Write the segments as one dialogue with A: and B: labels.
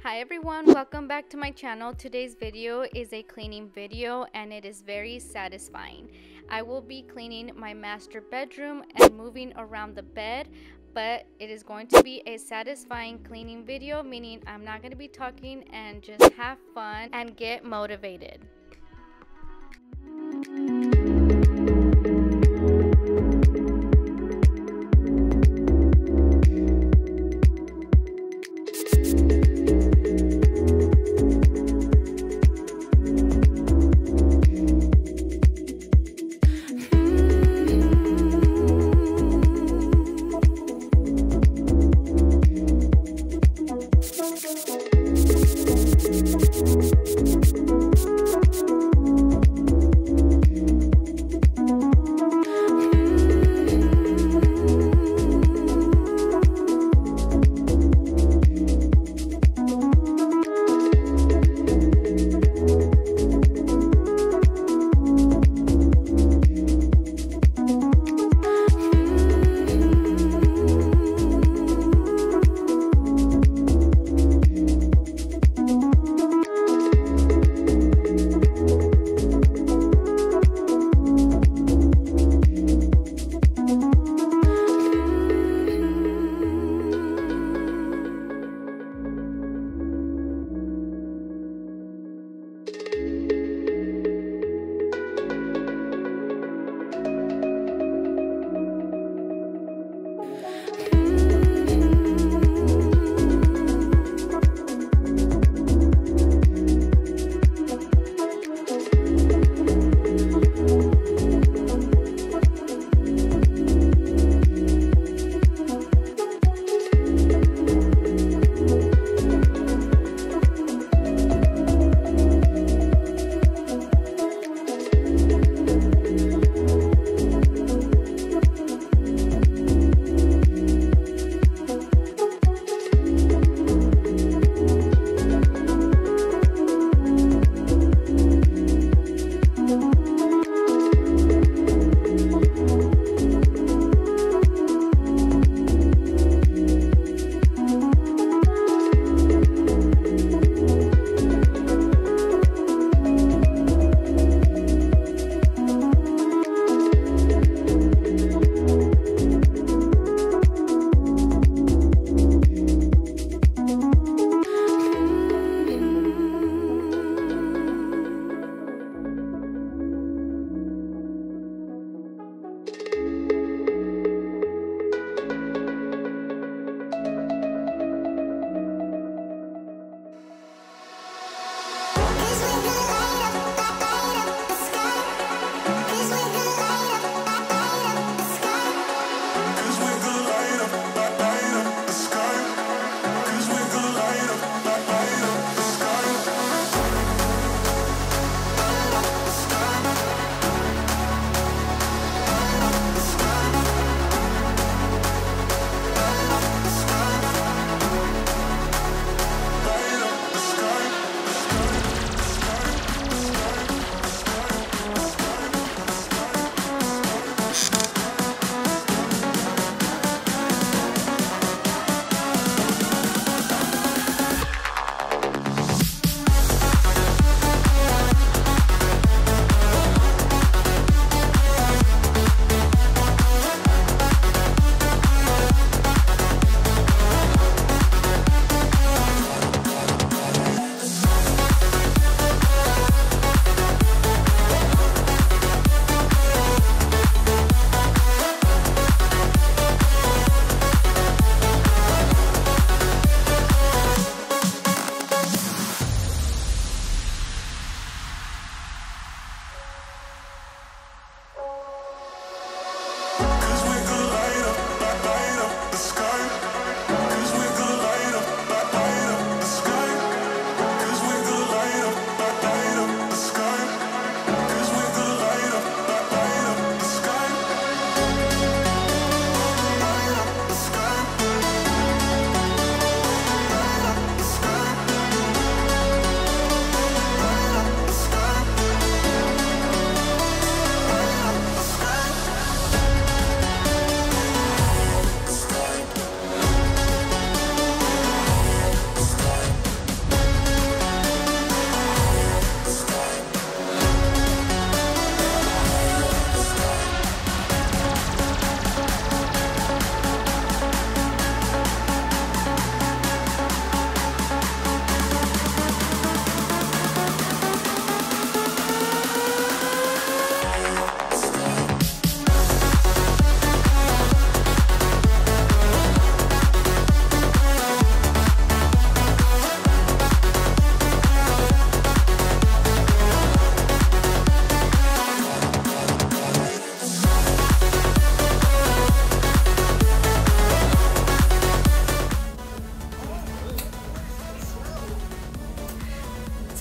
A: Hi everyone, welcome back to my channel. Today's video is a cleaning video and it is very satisfying. I will be cleaning my master bedroom and moving around the bed, but it is going to be a satisfying cleaning video, meaning I'm not going to be talking and just have fun and get motivated.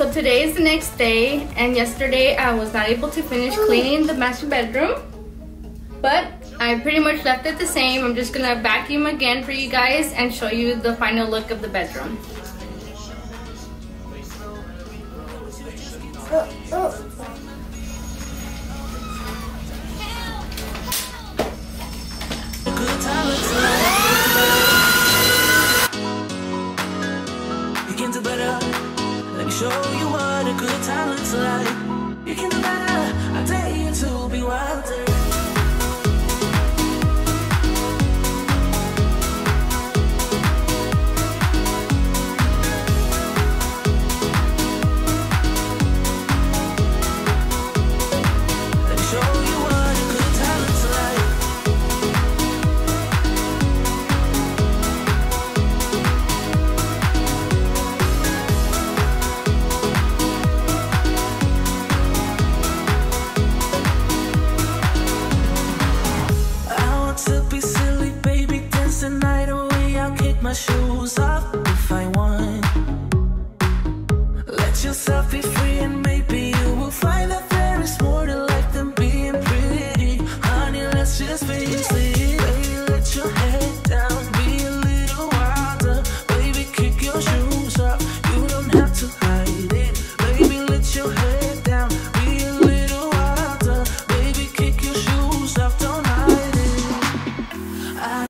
A: So today is the next day, and yesterday I was not able to finish cleaning the master bedroom, but I pretty much left it the same. I'm just gonna vacuum again for you guys and show you the final look of the bedroom.
B: Let me show you what a good time looks like. You can do better. I dare you to be wilder. Let me show you what a good time looks like. My shoes off if I want. Let yourself be free and maybe you will find that